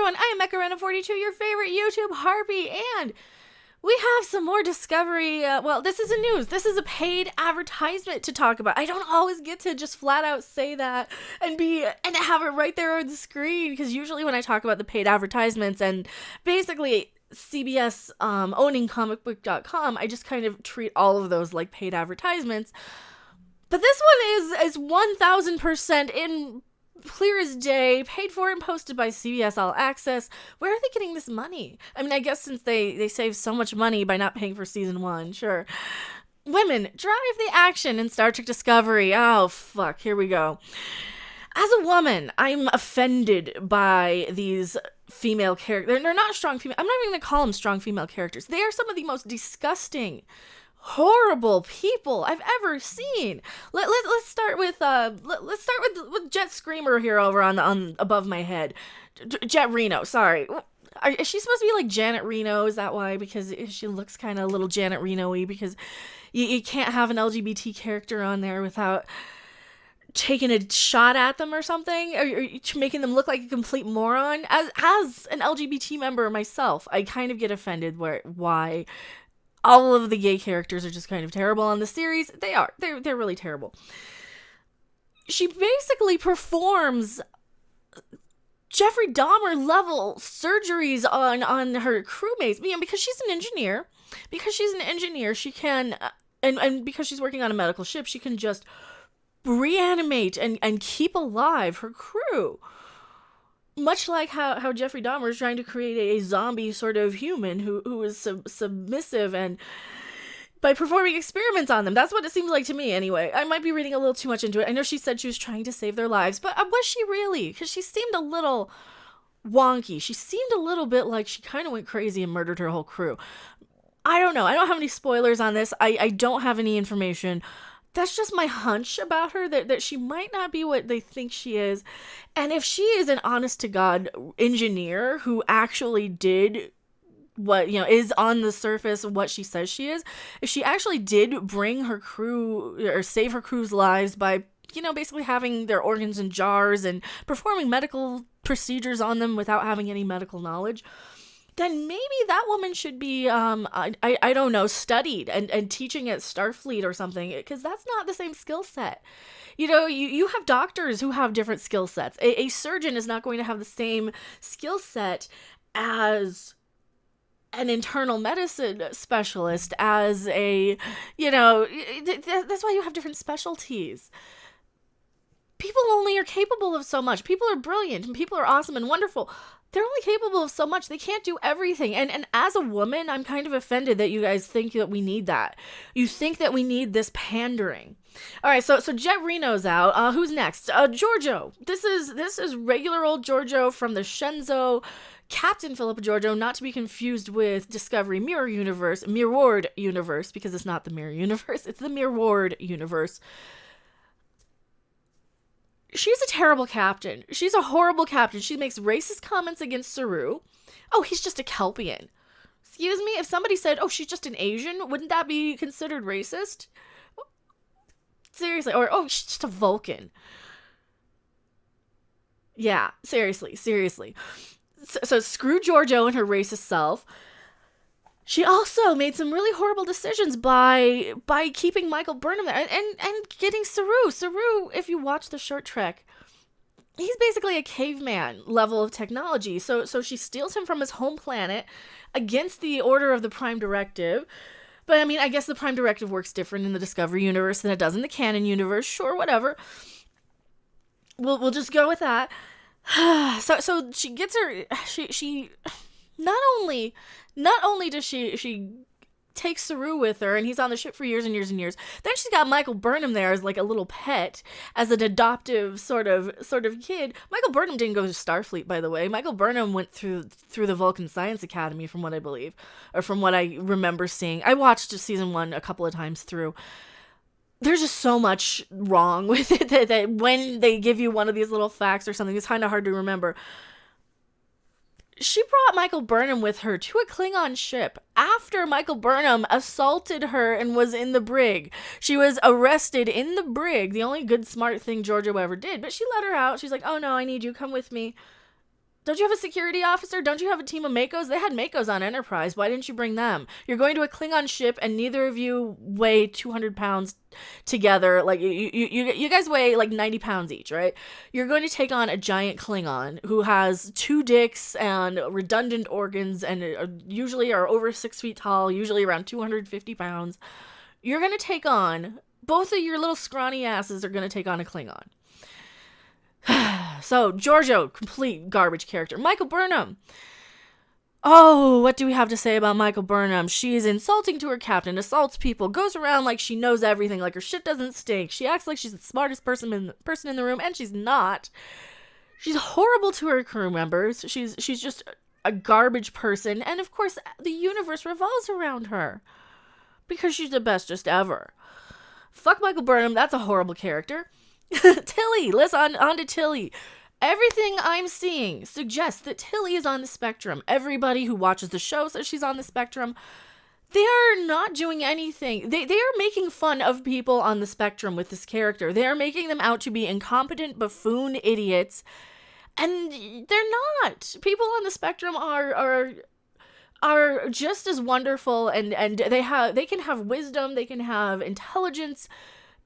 everyone, I am Mecah 42, your favorite YouTube harpy, and we have some more Discovery. Well, this isn't news. This is a paid advertisement to talk about. I don't always get to just flat out say that and have it right there on the screen, because usually when I talk about the paid advertisements and basically CBS owning comicbook.com, I just kind of treat all of those like paid advertisements. But this one is 1000% in clear as day, paid for and posted by CBS All Access. Where are they getting this money? I mean, I guess since they save so much money by not paying for season 1, sure. Women, drive the action in Star Trek Discovery. Oh, fuck, here we go. As a woman, I'm offended by these female characters. They're not strong female. I'm not even going to call them strong female characters. They are some of the most disgusting, horrible people I've ever seen. Let's start with Jet Screamer here over on above my head. Jet Reno, sorry. Is she supposed to be like Janet Reno? Is that why? Because she looks kind of a little Janet Reno-y, because you can't have an LGBT character on there without taking a shot at them or something, or making them look like a complete moron. As an LGBT member myself, I kind of get offended why all of the gay characters are just kind of terrible on the series. They're really terrible. She basically performs Jeffrey Dahmer level surgeries on her crewmates, because she's an engineer. She can, and because she's working on a medical ship, she can just reanimate and keep alive her crew. Much like how Jeffrey Dahmer is trying to create a zombie sort of human who is submissive, and by performing experiments on them. That's what it seems like to me, anyway. I might be reading a little too much into it. I know she said she was trying to save their lives, but was she really? Because she seemed a little wonky. She seemed a little bit like she kind of went crazy and murdered her whole crew. I don't know. I don't have any spoilers on this. I don't have any information. That's just my hunch about her, that she might not be what they think she is. And if she is an honest-to-God engineer who actually did what, is on the surface of what she says she is, if she actually did bring her crew, or save her crew's lives by, basically having their organs in jars and performing medical procedures on them without having any medical knowledge, then maybe that woman should be, I don't know, studied and teaching at Starfleet or something, because that's not the same skill set. You have doctors who have different skill sets. A surgeon is not going to have the same skill set as an internal medicine specialist, as that's why you have different specialties. People only are capable of so much. People are brilliant, and people are awesome and wonderful. They're only capable of so much. They can't do everything. And as a woman, I'm kind of offended that you guys think that we need that. You think that we need this pandering. All right, so Jet Reno's out. Who's next? Giorgio. This is regular old Giorgio from the Shenzhou. Captain Philippa Giorgio, not to be confused with Discovery Mirrored Universe, because it's not the Mirror Universe. It's the Mirrored Universe. She's a terrible captain. She's a horrible captain. She makes racist comments against Saru. Oh, he's just a Kelpian. Excuse me? If somebody said, oh, she's just an Asian, wouldn't that be considered racist? Seriously. Or, oh, she's just a Vulcan. Yeah, seriously. So screw Giorgio and her racist self. She also made some really horrible decisions by keeping Michael Burnham there and getting Saru. Saru, if you watch the short trek, he's basically a caveman level of technology. So she steals him from his home planet against the order of the Prime Directive. But I mean, I guess the Prime Directive works different in the Discovery universe than it does in the canon universe. Sure, whatever. We'll just go with that. So she gets her. She not only does she take Saru with her, and he's on the ship for years and years and years, then she's got Michael Burnham there as like a little pet, as an adoptive sort of kid. Michael Burnham didn't go to Starfleet, by the way. Michael Burnham went through the Vulcan Science Academy, from what I believe, or from what I remember seeing. I watched season 1 a couple of times through. There's just so much wrong with it that when they give you one of these little facts or something, it's kind of hard to remember. She brought Michael Burnham with her to a Klingon ship after Michael Burnham assaulted her and was in the brig. She was arrested in the brig, the only good smart thing Giorgio ever did, but she let her out. She's like, oh no, I need you, come with me. Don't you have a security officer? Don't you have a team of Makos? They had Makos on Enterprise. Why didn't you bring them? You're going to a Klingon ship, and neither of you weigh 200 pounds together. Like, you guys weigh like 90 pounds each, right? You're going to take on a giant Klingon who has 2 dicks and redundant organs and usually are over 6 feet tall, usually around 250 pounds. You're going to take on, both of your little scrawny asses are going to take on a Klingon. So, Giorgio, complete garbage character. Michael Burnham. Oh, what do we have to say about Michael Burnham? She is insulting to her captain, assaults people, goes around like she knows everything, like her shit doesn't stink. She acts like she's the smartest person in the room, and she's not. She's horrible to her crew members. She's just a garbage person, and of course, the universe revolves around her. Because she's the bestest ever. Fuck Michael Burnham, that's a horrible character. Tilly, let's on to Tilly. Everything I'm seeing suggests that Tilly is on the spectrum. Everybody who watches the show says she's on the spectrum. They are not doing anything. They are making fun of people on the spectrum with this character. They are making them out to be incompetent buffoon idiots. And they're not. People on the spectrum are just as wonderful, and they can have wisdom, they can have intelligence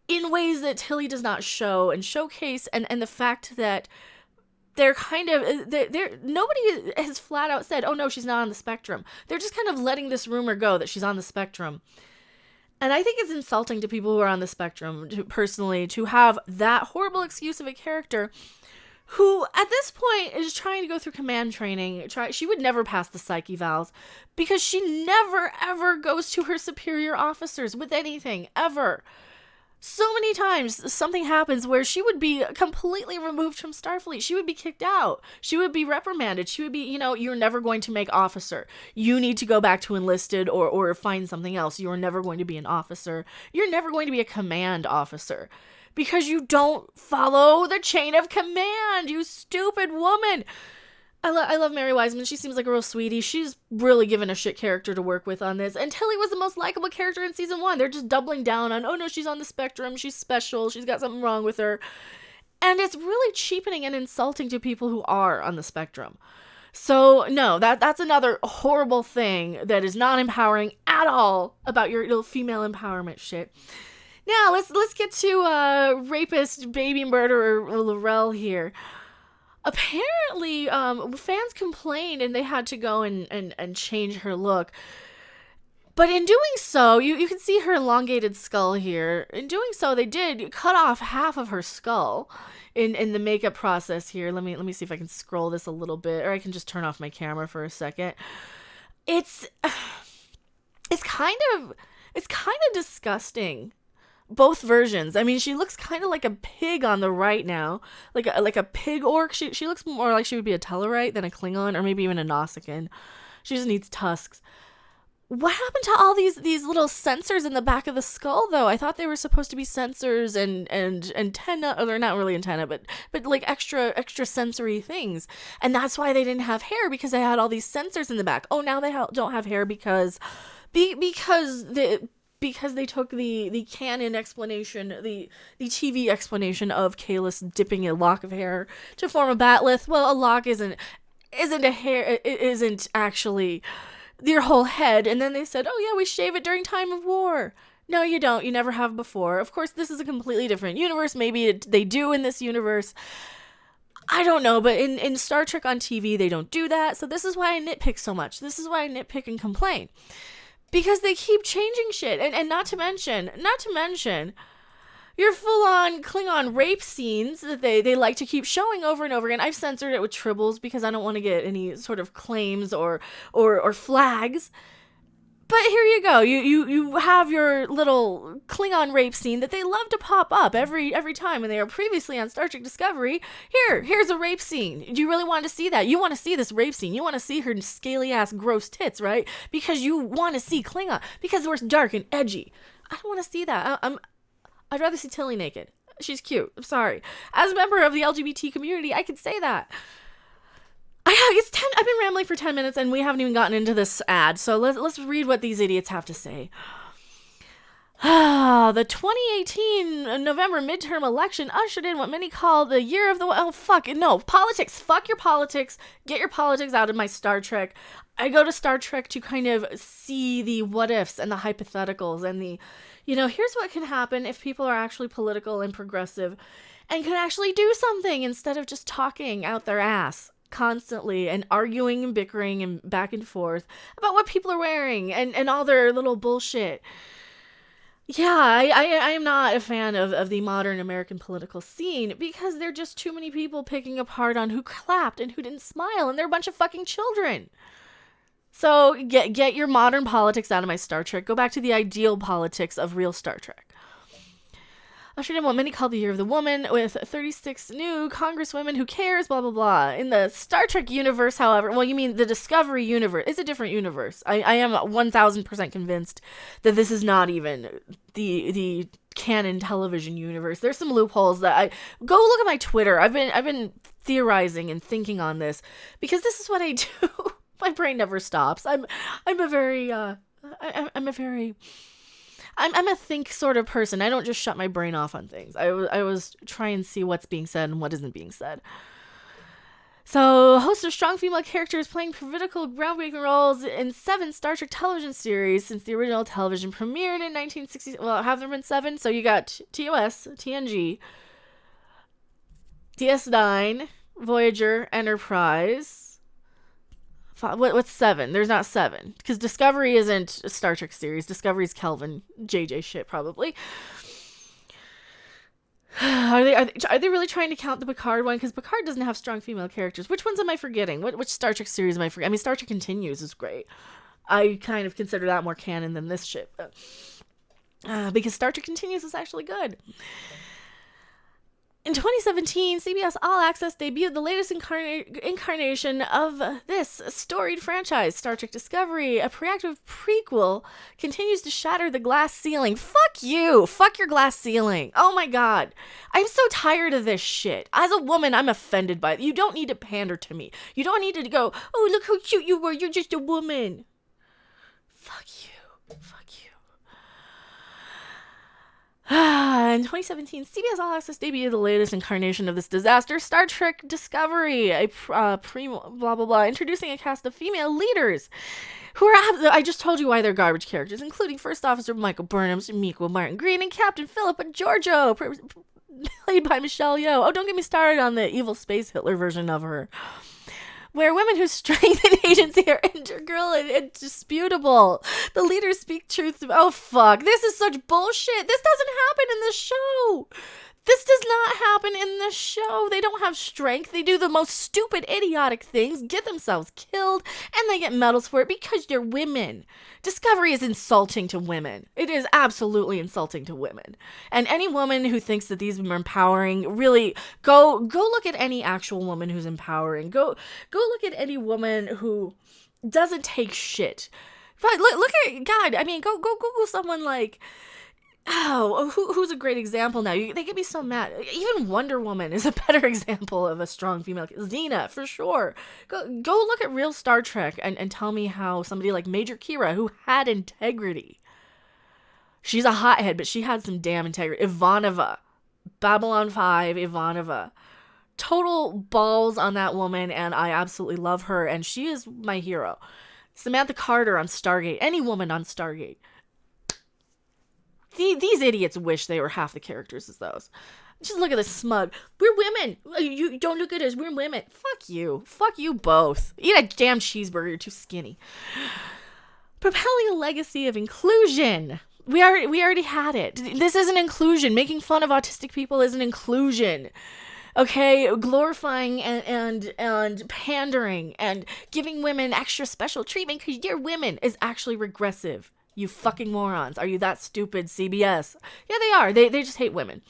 in ways that Tilly does not show and showcase, and the fact that they're kind of, nobody has flat out said, oh no, she's not on the spectrum. They're just kind of letting this rumor go that she's on the spectrum. And I think it's insulting to people who are on the spectrum, personally, to have that horrible excuse of a character who, at this point, is trying to go through command training. She would never pass the psych evals because she never, ever goes to her superior officers with anything, ever. So many times something happens where she would be completely removed from Starfleet. She would be kicked out. She would be reprimanded. She would be, you're never going to make officer. You need to go back to enlisted or find something else. You're never going to be an officer. You're never going to be a command officer because you don't follow the chain of command, you stupid woman. I love Mary Wiseman. She seems like a real sweetie. She's really given a shit character to work with on this. And Tilly was the most likable character in season 1. They're just doubling down on, oh no, she's on the spectrum. She's special. She's got something wrong with her. And it's really cheapening and insulting to people who are on the spectrum. So no, that's another horrible thing that is not empowering at all about your little female empowerment shit. Now let's get to rapist, baby murderer Olarel here. Apparently, fans complained and they had to go and change her look. But in doing so, you can see her elongated skull here. In doing so, they did cut off half of her skull in the makeup process here. Let me see if I can scroll this a little bit, or I can just turn off my camera for a second. It's kind of disgusting. Both versions. I mean, she looks kind of like a pig on the right now, like a pig orc. She looks more like she would be a Tellarite than a Klingon, or maybe even a Nausicaan. She just needs tusks. What happened to all these little sensors in the back of the skull, though? I thought they were supposed to be sensors and antenna, or they're not really antenna, but like extra sensory things. And that's why they didn't have hair, because they had all these sensors in the back. Oh, now they don't have hair because they took the canon explanation, the TV explanation of Kahless dipping a lock of hair to form a bat'leth. Well, a lock isn't a hair. It isn't actually your whole head. And then they said, oh yeah, we shave it during time of war. No, you don't. You never have before. Of course, this is a completely different universe. Maybe they do in this universe. I don't know, but in Star Trek on TV, they don't do that. So this is why I nitpick so much. This is why I nitpick and complain. Because they keep changing shit. And not to mention, your full-on Klingon rape scenes that they like to keep showing over and over again. I've censored it with tribbles because I don't want to get any sort of claims or flags. But here you go. You have your little Klingon rape scene that they love to pop up every time when they are previously on Star Trek Discovery. Here's a rape scene. Do you really want to see that? You want to see this rape scene. You want to see her scaly-ass gross tits, right? Because you want to see Klingon. Because we're dark and edgy. I don't want to see that. I'd rather see Tilly naked. She's cute. I'm sorry. As a member of the LGBT community, I can say that. I've been rambling for 10 minutes and we haven't even gotten into this ad, so let's read what these idiots have to say. The 2018 November midterm election ushered in what many call the year of the... Oh, fuck. No. Politics. Fuck your politics. Get your politics out of my Star Trek. I go to Star Trek to kind of see the what ifs and the hypotheticals and the, here's what can happen if people are actually political and progressive and can actually do something instead of just talking out their ass constantly and arguing and bickering and back and forth about what people are wearing and all their little bullshit. Yeah, I am not a fan of the modern American political scene because there are just too many people picking apart on who clapped and who didn't smile, and they're a bunch of fucking children. So get your modern politics out of my Star Trek. Go back to the ideal politics of real Star Trek. Ushered in what many call the Year of the Woman with 36 new congresswomen. Who cares? Blah, blah, blah. In the Star Trek universe, however, well, you mean the Discovery universe. It's a different universe. I am 1,000% convinced that this is not even the canon television universe. There's some loopholes that I... Go look at my Twitter. I've been theorizing and thinking on this because this is what I do. My brain never stops. I'm a think sort of person. I don't just shut my brain off on things. I was trying to see what's being said and what isn't being said. So, host of strong female characters playing pivotal groundbreaking roles in 7 Star Trek television series since the original television premiered in 1960. Well, have there been 7? So you got TOS, TNG, DS9, Voyager, Enterprise. What's 7? There's not 7. Because Discovery isn't a Star Trek series. Discovery's Kelvin. JJ shit, probably. Are they really trying to count the Picard one? Because Picard doesn't have strong female characters. Which ones am I forgetting? Which Star Trek series am I forgetting? I mean, Star Trek Continues is great. I kind of consider that more canon than this shit. But, because Star Trek Continues is actually good. In 2017, CBS All Access debuted the latest incarnation of this storied franchise. Star Trek Discovery, a proactive prequel, continues to shatter the glass ceiling. Fuck you! Fuck your glass ceiling. Oh my god. I'm so tired of this shit. As a woman, I'm offended by it. You don't need to pander to me. You don't need to go, oh, look how cute you were. You're just a woman. Fuck you. Fuck you. In 2017, CBS All Access debuted the latest incarnation of this disaster, Star Trek Discovery, a blah, blah, blah, introducing a cast of female leaders who are, I just told you why they're garbage characters, including First Officer Michael Burnham, Sonequa Martin Green, and Captain Philippa Georgiou, played by Michelle Yeoh. Oh, don't get me started on the evil space Hitler version of her. Where women whose strength and agency are integral and indisputable. The leaders speak truth. Oh, fuck. This is such bullshit. This doesn't happen in the show. This does not happen in the show. They don't have strength. They do the most stupid, idiotic things, get themselves killed, and they get medals for it because they're women. Discovery is insulting to women. It is absolutely insulting to women. And any woman who thinks that these women are empowering, really, go look at any actual woman who's empowering. Go look at any woman who doesn't take shit. But look at, God, I mean, go Google someone like... Oh, who's a great example now? They get me so mad. Even Wonder Woman is a better example of a strong female. Xena, for sure. Go look at real Star Trek and tell me how somebody like Major Kira, who had integrity. She's a hothead, but she had some damn integrity. Ivanova. Babylon 5, Ivanova. Total balls on that woman, and I absolutely love her, and she is my hero. Samantha Carter on Stargate. Any woman on Stargate. These idiots wish they were half the characters as those. Just look at this smug. We're women. You don't look at us. We're women. Fuck you. Fuck you both. Eat a damn cheeseburger. You're too skinny. Propelling a legacy of inclusion. We already had it. This isn't inclusion. Making fun of autistic people isn't inclusion. Okay, glorifying and pandering and giving women extra special treatment because they're women is actually regressive. You fucking morons. Are you that stupid, CBS? Yeah, they are. They just hate women.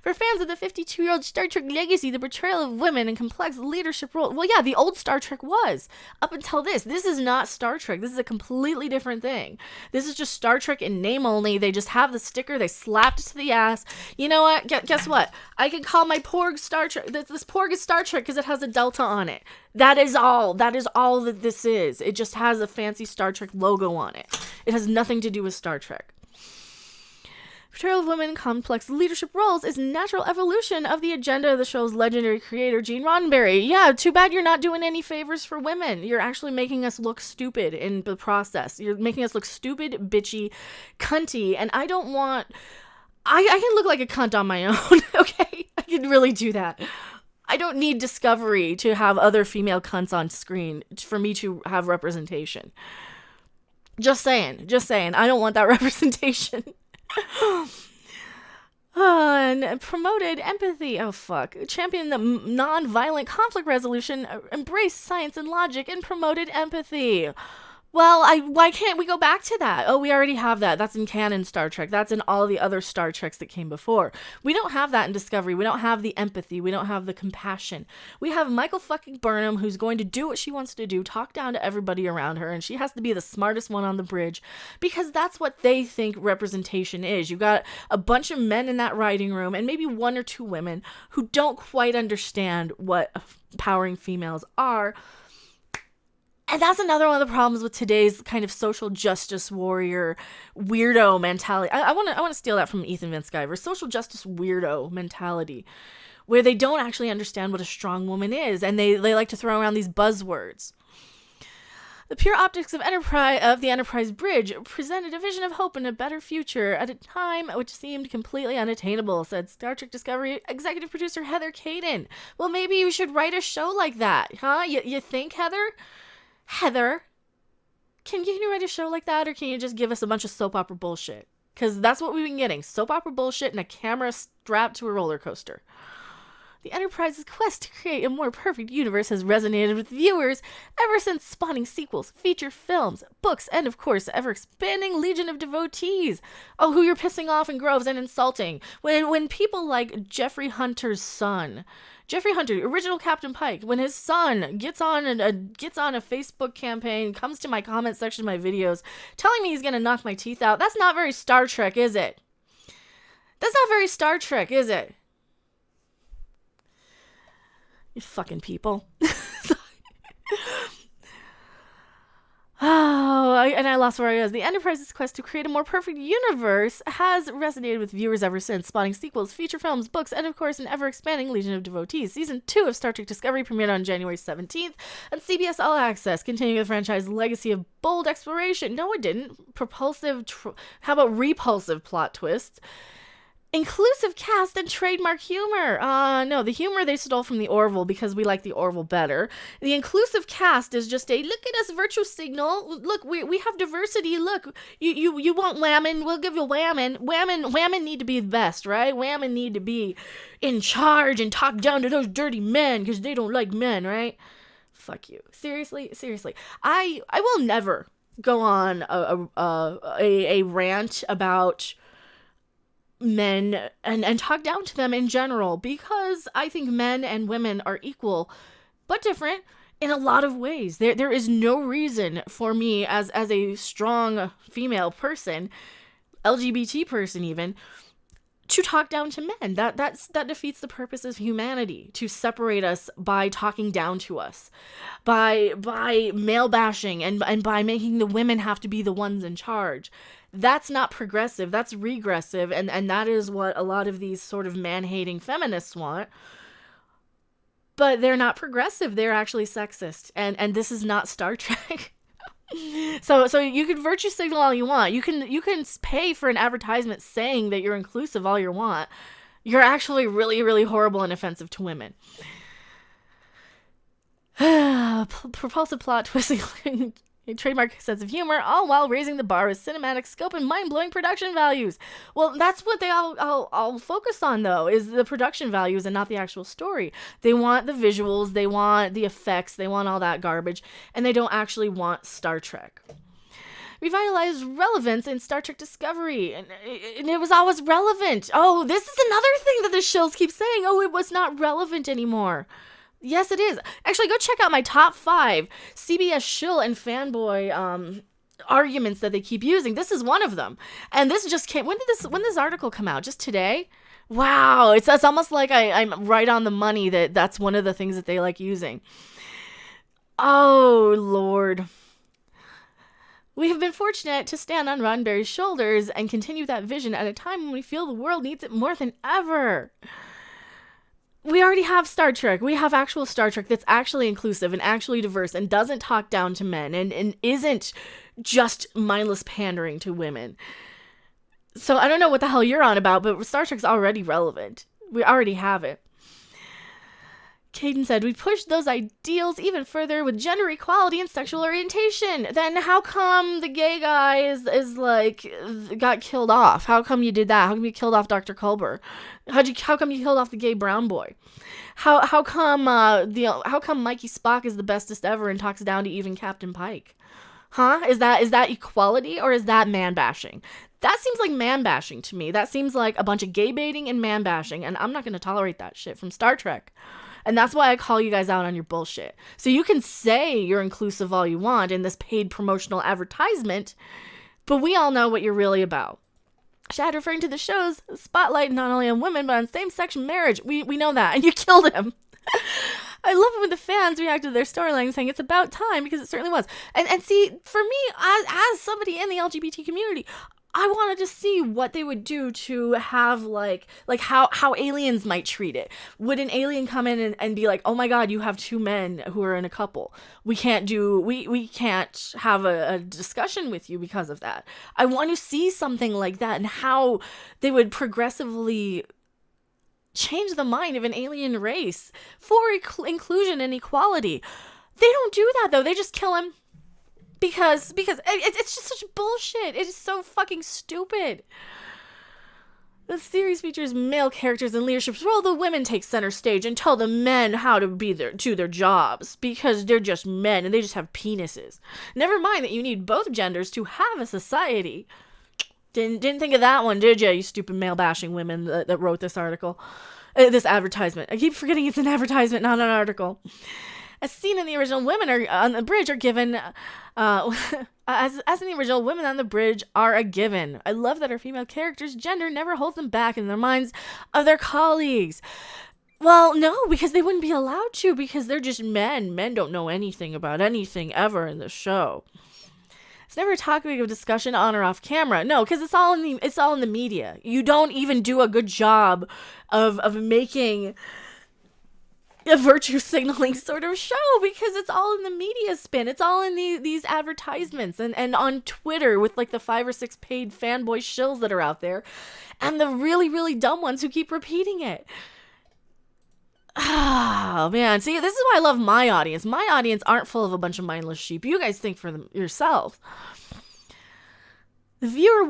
For fans of the 52-year-old Star Trek legacy, the portrayal of women in complex leadership roles... Well, yeah, the old Star Trek was. Up until this. This is not Star Trek. This is a completely different thing. This is just Star Trek in name only. They just have the sticker. They slapped it to the ass. You know what? Guess what? I can call my Porg Star Trek... This Porg is Star Trek because it has a Delta on it. That is all. That is all that this is. It just has a fancy Star Trek logo on it. It has nothing to do with Star Trek. Portrayal of women in complex leadership roles is natural evolution of the agenda of the show's legendary creator, Gene Roddenberry. Yeah, too bad you're not doing any favors for women. You're actually making us look stupid in the process. You're making us look stupid, bitchy, cunty, and I don't want... I can look like a cunt on my own, okay? I can really do that. I don't need Discovery to have other female cunts on screen for me to have representation. Just saying. I don't want that representation. And promoted empathy. Oh, fuck. Championed the non-violent conflict resolution, embraced science and logic, and promoted empathy. Well, why can't we go back to that? Oh, we already have that. That's in canon Star Trek. That's in all the other Star Treks that came before. We don't have that in Discovery. We don't have the empathy. We don't have the compassion. We have Michael fucking Burnham, who's going to do what she wants to do, talk down to everybody around her, and she has to be the smartest one on the bridge, because that's what they think representation is. You got a bunch of men in that writing room, and maybe one or two women who don't quite understand what empowering females are. And that's another one of the problems with today's kind of social justice warrior weirdo mentality. I want to steal that from Ethan Van Sciver. Social justice weirdo mentality, where they don't actually understand what a strong woman is, and they like to throw around these buzzwords. The pure optics of the Enterprise bridge presented a vision of hope and a better future at a time which seemed completely unattainable, said Star Trek Discovery executive producer Heather Caden. Well, maybe you should write a show like that, huh? You think, Heather? Heather, can you write a show like that, or can you just give us a bunch of soap opera bullshit? Because that's what we've been getting. Soap opera bullshit and a camera strapped to a roller coaster. The Enterprise's quest to create a more perfect universe has resonated with viewers ever since spawning sequels, feature films, books, and of course, the ever-expanding legion of devotees. Oh, who you're pissing off in groves and insulting. When people like Jeffrey Hunter's son... Jeffrey Hunter, original Captain Pike, when his son gets on a Facebook campaign, comes to my comment section of my videos, telling me he's going to knock my teeth out, that's not very Star Trek, is it? That's not very Star Trek, is it? You fucking people. I lost where I was. The Enterprise's quest to create a more perfect universe has resonated with viewers ever since, spawning sequels, feature films, books, and of course an ever-expanding legion of devotees. Season 2 of Star Trek Discovery premiered on January 17th on CBS All Access, continuing the franchise's legacy of bold exploration. No, it didn't. How about repulsive plot twists? Inclusive cast and trademark humor. No, the humor they stole from the Orville because we like the Orville better. The inclusive cast is just a look at us virtue signal. Look, we have diversity. Look, you want whammon, we'll give you whammon. Whammon need to be the best, right? Whammon need to be in charge and talk down to those dirty men because they don't like men, right? Fuck you. Seriously. I will never go on a rant about men and talk down to them in general, because I think men and women are equal but different in a lot of ways. There is no reason for me as a strong female person, LGBT person even, to talk down to men. That defeats the purpose of humanity, to separate us by talking down to us, by male bashing and by making the women have to be the ones in charge. That's not progressive, that's regressive, and that is what a lot of these sort of man-hating feminists want. But they're not progressive, they're actually sexist, and this is not Star Trek. So you can virtue signal all you want. You can pay for an advertisement saying that you're inclusive all you want. You're actually really, really horrible and offensive to women. Propulsive plot twisting, a trademark sense of humor, all while raising the bar with cinematic scope and mind-blowing production values. Well, that's what they all focus on, though, is the production values and not the actual story. They want the visuals, they want the effects, they want all that garbage, and they don't actually want Star Trek. Revitalized relevance in Star Trek Discovery, and it was always relevant. Oh, this is another thing that the shills keep saying. Oh, it was not relevant anymore. Yes, it is. Actually, go check out my top 5 CBS shill and fanboy arguments that they keep using. This is one of them. And this just came... When did this article come out? Just today? Wow. It's almost like I'm right on the money that's one of the things that they like using. Oh, Lord. We have been fortunate to stand on Roddenberry's shoulders and continue that vision at a time when we feel the world needs it more than ever. We already have Star Trek. We have actual Star Trek that's actually inclusive and actually diverse and doesn't talk down to men and isn't just mindless pandering to women. So I don't know what the hell you're on about, but Star Trek's already relevant. We already have it. Caden said, we pushed those ideals even further with gender equality and sexual orientation. Then how come the gay guy is like, got killed off? How come you did that? How come you killed off Dr. Culber? How come you killed off the gay brown boy? How come Mikey Spock is the bestest ever and talks down to even Captain Pike? Huh? Is that equality or is that man bashing? That seems like man bashing to me. That seems like a bunch of gay baiting and man bashing, and I'm not going to tolerate that shit from Star Trek. And that's why I call you guys out on your bullshit. So you can say you're inclusive all you want in this paid promotional advertisement, but we all know what you're really about. Shad referring to the show's spotlight not only on women, but on same-sex marriage. We know that, and you killed him. I love it when the fans react to their storyline saying it's about time, because it certainly was. And see, for me, as somebody in the LGBT community, I wanted to see what they would do to have like how aliens might treat it. Would an alien come in and be like, oh my god, you have two men who are in a couple. We can't have a discussion with you because of that. I want to see something like that and how they would progressively change the mind of an alien race for inclusion and equality. They don't do that though. They just kill him. Because it's just such bullshit. It is so fucking stupid. The series features male characters in leadership role. The women take center stage and tell the men how to do their jobs because they're just men and they just have penises. Never mind that you need both genders to have a society. Didn't think of that one, did you stupid male bashing women that wrote this article, this advertisement. I keep forgetting it's an advertisement, not an article. As seen in the original, women are on the bridge are given, as in the original, women on the bridge are a given. I love that our female characters' gender never holds them back in their minds of their colleagues. Well, no, because they wouldn't be allowed to, because they're just men. Men don't know anything about anything ever in the show. It's never a topic of discussion on or off camera. No, because it's all in the media. You don't even do a good job of making a virtue signaling sort of show because it's all in the media spin. It's all in these advertisements and on Twitter with like the 5 or 6 paid fanboy shills that are out there and the really, really dumb ones who keep repeating it. Oh, man. See, this is why I love my audience. My audience aren't full of a bunch of mindless sheep. You guys think for them yourself. The viewer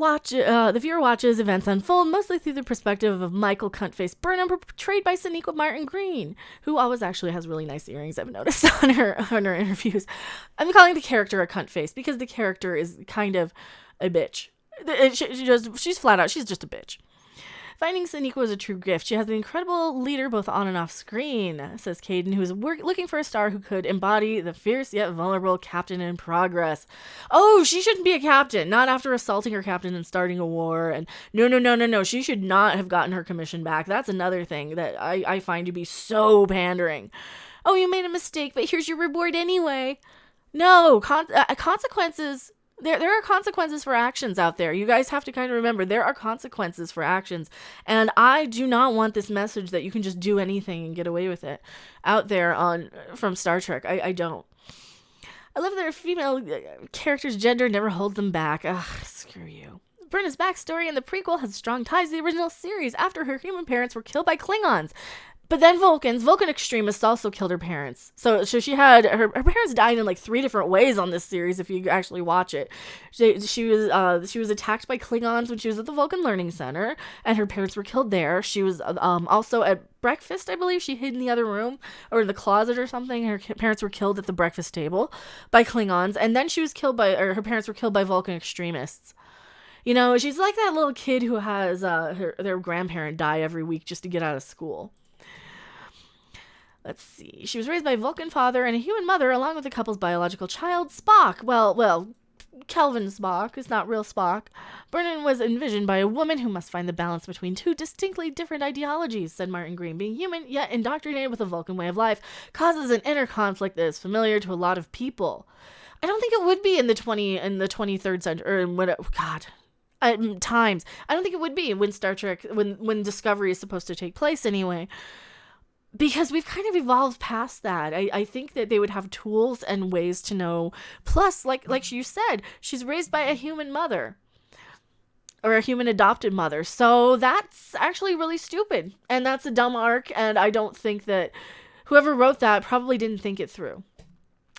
watches events unfold mostly through the perspective of Michael Cuntface Burnham, portrayed by Sonequa Martin Green, who always actually has really nice earrings, I've noticed on her interviews. I'm calling the character a cuntface because the character is kind of a bitch. She's flat out, she's just a bitch. Finding Sonequa is a true gift. She has an incredible leader both on and off screen, says Caden, who is looking for a star who could embody the fierce yet vulnerable captain in progress. Oh, she shouldn't be a captain. Not after assaulting her captain and starting a war. And no. She should not have gotten her commission back. That's another thing that I find to be so pandering. Oh, you made a mistake, but here's your reward anyway. No, consequences... There are consequences for actions out there. You guys have to kind of remember there are consequences for actions. And I do not want this message that you can just do anything and get away with it out there from Star Trek. I don't. I love that our female character's gender never holds them back. Ugh, screw you. Brenna's backstory in the prequel has strong ties to the original series after her human parents were killed by Klingons. But then Vulcan extremists also killed her parents. So she had her parents died in like 3 different ways on this series. If you actually watch it, she was attacked by Klingons when she was at the Vulcan Learning Center, and her parents were killed there. She was also at breakfast, I believe. She hid in the other room or in the closet or something. Her parents were killed at the breakfast table by Klingons, and then her parents were killed by Vulcan extremists. You know, she's like that little kid who has their grandparent die every week just to get out of school. Let's see. She was raised by a Vulcan father and a human mother, along with the couple's biological child, Spock. Well, Kelvin Spock is not real Spock. Burnham was envisioned by a woman who must find the balance between two distinctly different ideologies, said Martin Green. Being human, yet indoctrinated with a Vulcan way of life, causes an inner conflict that is familiar to a lot of people. I don't think it would be in the 23rd century, or in what, God, times. I don't think it would be when Star Trek, when Discovery is supposed to take place anyway. Because we've kind of evolved past that. I think that they would have tools and ways to know. Plus, like you said, she's raised by a human mother. Or a human adopted mother. So that's actually really stupid. And that's a dumb arc. And I don't think that whoever wrote that probably didn't think it through.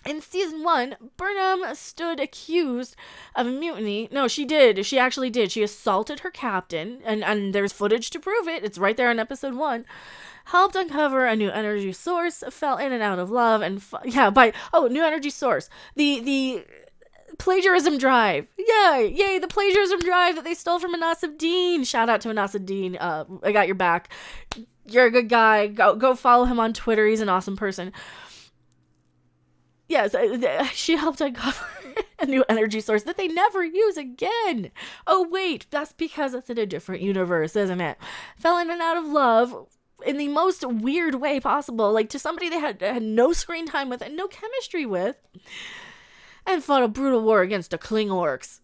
In season 1, Burnham stood accused of a mutiny. No, she did. She actually did. She assaulted her captain. And there's footage to prove it. It's right there in episode 1. Helped uncover a new energy source, fell in and out of love, and new energy source. The plagiarism drive. Yay, the plagiarism drive that they stole from Anas Dean. Shout out to Anas Dean. I got your back. You're a good guy. Go follow him on Twitter. He's an awesome person. Yes, she helped uncover a new energy source that they never use again. Oh, wait, that's because it's in a different universe, isn't it? Fell in and out of love in the most weird way possible, like to somebody they had no screen time with and no chemistry with, and fought a brutal war against the Klingorks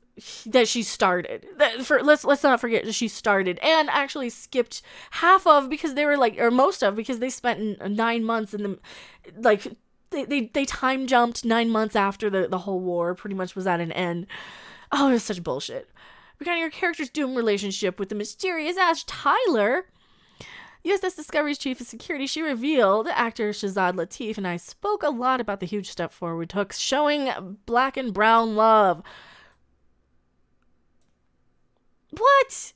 that she started. Let's not forget that she started and actually skipped half of because they were most of because they spent 9 months in the they time jumped 9 months after the whole war pretty much was at an end. Oh, it was such bullshit. Regarding your character's doomed relationship with the mysterious Ash Tyler, USS Discovery's chief of security, she revealed actor Shazad Latif and I spoke a lot about the huge step forward we took, showing black and brown love. What?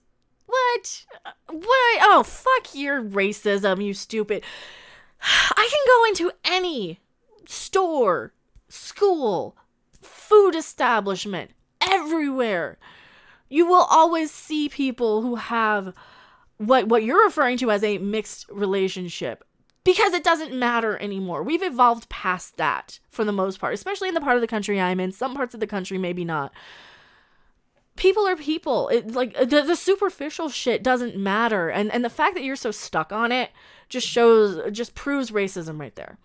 Oh, fuck your racism, you stupid. I can go into any store, school, food establishment, everywhere. You will always see people who have what you're referring to as a mixed relationship, because it doesn't matter anymore. We've evolved past that for the most part, especially in the part of the country I'm in. Some parts of the country maybe not. People are people. The superficial shit doesn't matter, and the fact that you're so stuck on it just proves racism right there.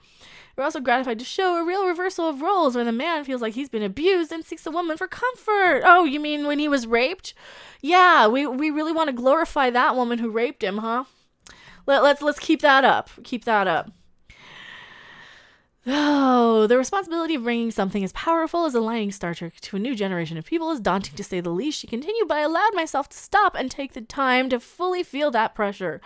We're also gratified to show a real reversal of roles when the man feels like he's been abused and seeks a woman for comfort. Oh, you mean when he was raped? Yeah, we really want to glorify that woman who raped him, huh? Let's keep that up. Oh, the responsibility of bringing something as powerful as aligning Star Trek to a new generation of people is daunting to say the least. She continued, but I allowed myself to stop and take the time to fully feel that pressure.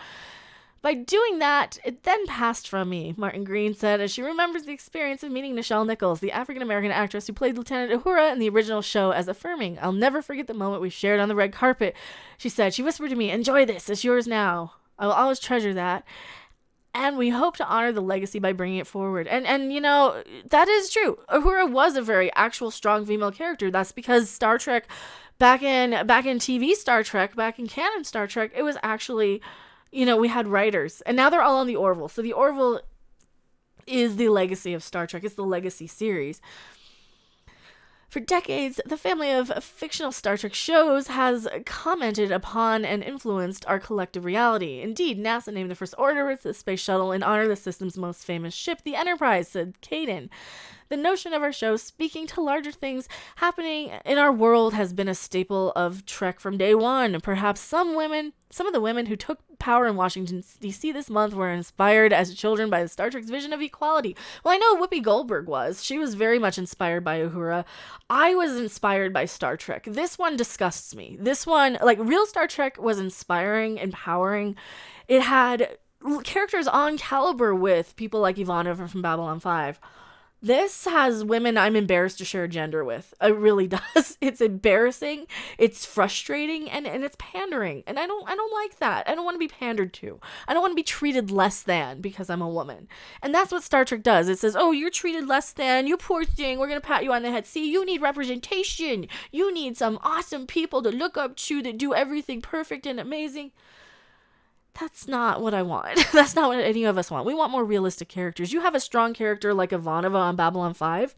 By doing that, it then passed from me, Martin Green said, as she remembers the experience of meeting Nichelle Nichols, the African-American actress who played Lieutenant Uhura in the original show, as affirming. I'll never forget the moment we shared on the red carpet. She said, she whispered to me, enjoy this, it's yours now. I will always treasure that. And we hope to honor the legacy by bringing it forward. And you know, that is true. Uhura was a very actual strong female character. That's because Star Trek, back in TV Star Trek, back in canon Star Trek, it was actually... You know, we had writers, and now they're all on the Orville. So the Orville is the legacy of Star Trek. It's the legacy series. For decades, the family of fictional Star Trek shows has commented upon and influenced our collective reality. Indeed, NASA named the First Order with the space shuttle in honor of the system's most famous ship, the Enterprise, said Caden. The notion of our show speaking to larger things happening in our world has been a staple of Trek from day one. Perhaps some of the women who took power in Washington, D.C. this month were inspired as children by Star Trek's vision of equality. Well, I know Whoopi Goldberg was. She was very much inspired by Uhura. I was inspired by Star Trek. This one disgusts me. This one, real Star Trek was inspiring, empowering. It had characters on caliber with people like Ivanova from Babylon 5. This has women I'm embarrassed to share gender with. It really does. It's embarrassing. It's frustrating, and it's pandering. And I don't like that. I don't want to be pandered to. I don't want to be treated less than because I'm a woman. And that's what Star Trek does. It says, oh, you're treated less than. You poor thing. We're going to pat you on the head. See, you need representation. You need some awesome people to look up to that do everything perfect and amazing. That's not what I want. That's not what any of us want. We want more realistic characters. You have a strong character like Ivanova on Babylon 5.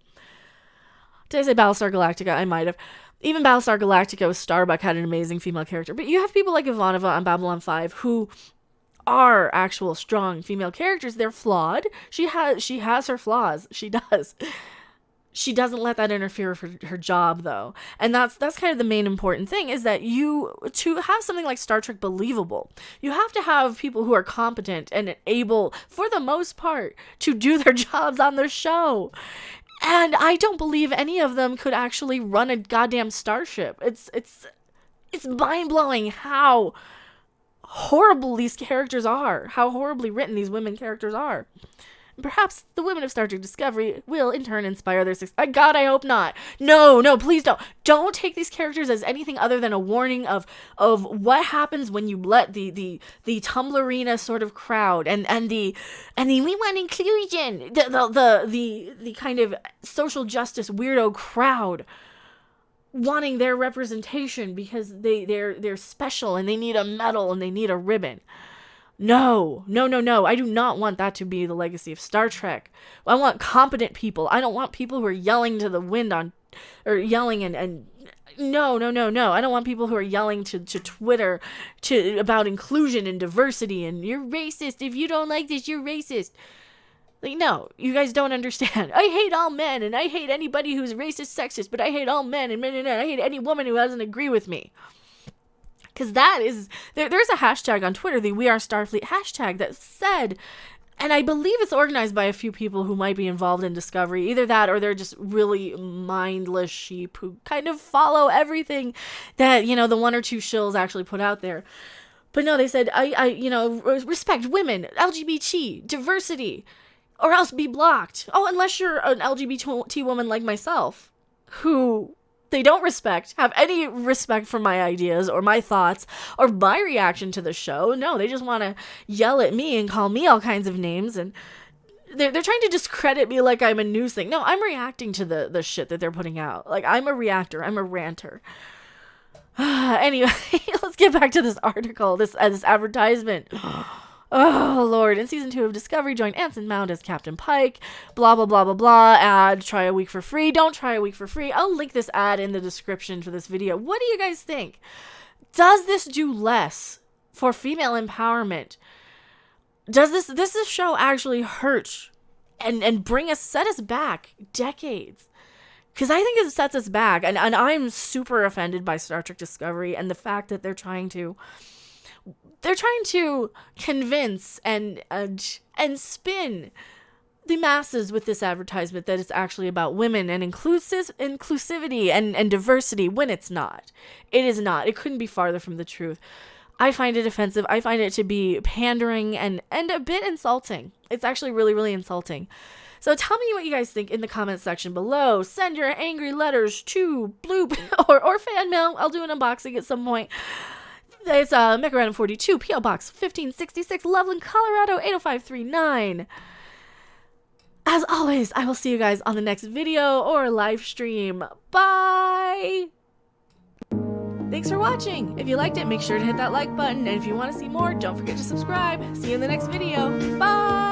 Did I say Battlestar Galactica? I might have. Even Battlestar Galactica with Starbuck had an amazing female character. But you have people like Ivanova on Babylon 5 who are actual strong female characters. They're flawed. She has her flaws. She does. She doesn't let that interfere with her job, though. And that's kind of the main important thing, is that to have something like Star Trek believable, you have to have people who are competent and able, for the most part, to do their jobs on their show. And I don't believe any of them could actually run a goddamn starship. It's mind-blowing how horrible these characters are, how horribly written these women characters are. Perhaps the women of Star Trek Discovery will in turn inspire their success. God, I hope not. No, please don't. Don't take these characters as anything other than a warning of what happens when you let the Tumblrina sort of crowd and the we want inclusion, the kind of social justice weirdo crowd wanting their representation because they're special and they need a medal and they need a ribbon. No. I do not want that to be the legacy of Star Trek. I want competent people. I don't want people who are yelling to the wind or yelling and no. I don't want people who are yelling to Twitter about inclusion and diversity and you're racist. If you don't like this, you're racist. Like, no, you guys don't understand. I hate all men and I hate anybody who's racist, sexist, but I hate all men and I hate any woman who doesn't agree with me. Because that is, there's a hashtag on Twitter, the We Are Starfleet hashtag, that said, and I believe it's organized by a few people who might be involved in Discovery, either that or they're just really mindless sheep who kind of follow everything that, the one or two shills actually put out there. But no, they said, I respect women, LGBT, diversity, or else be blocked. Oh, unless you're an LGBT woman like myself, who they don't have any respect for my ideas or my thoughts or my reaction to the show. No, they just want to yell at me and call me all kinds of names, and they're trying to discredit me like I'm a news thing. No, I'm reacting to the shit that they're putting out. Like, I'm a reactor. I'm a ranter. Anyway, let's get back to this article, this advertisement. Oh, Lord. In season 2 of Discovery, join Anson Mount as Captain Pike. Blah, blah, blah, blah, blah. Ad, try a week for free. Don't try a week for free. I'll link this ad in the description for this video. What do you guys think? Does this do less for female empowerment? Does this show actually hurt and set us back decades? Because I think it sets us back. And I'm super offended by Star Trek Discovery and the fact that they're trying to convince and spin the masses with this advertisement that it's actually about women and inclusivity and diversity, when it's not. It is not. It couldn't be farther from the truth. I find it offensive. I find it to be pandering and a bit insulting. It's actually really, really insulting. So tell me what you guys think in the comments section below. Send your angry letters to Bloop or fan mail. I'll do an unboxing at some point. It's Mecca Random 42, P.O. Box 1566, Loveland, Colorado 80539. As always, I will see you guys on the next video or live stream. Bye! Thanks for watching. If you liked it, make sure to hit that like button. And if you want to see more, don't forget to subscribe. See you in the next video. Bye!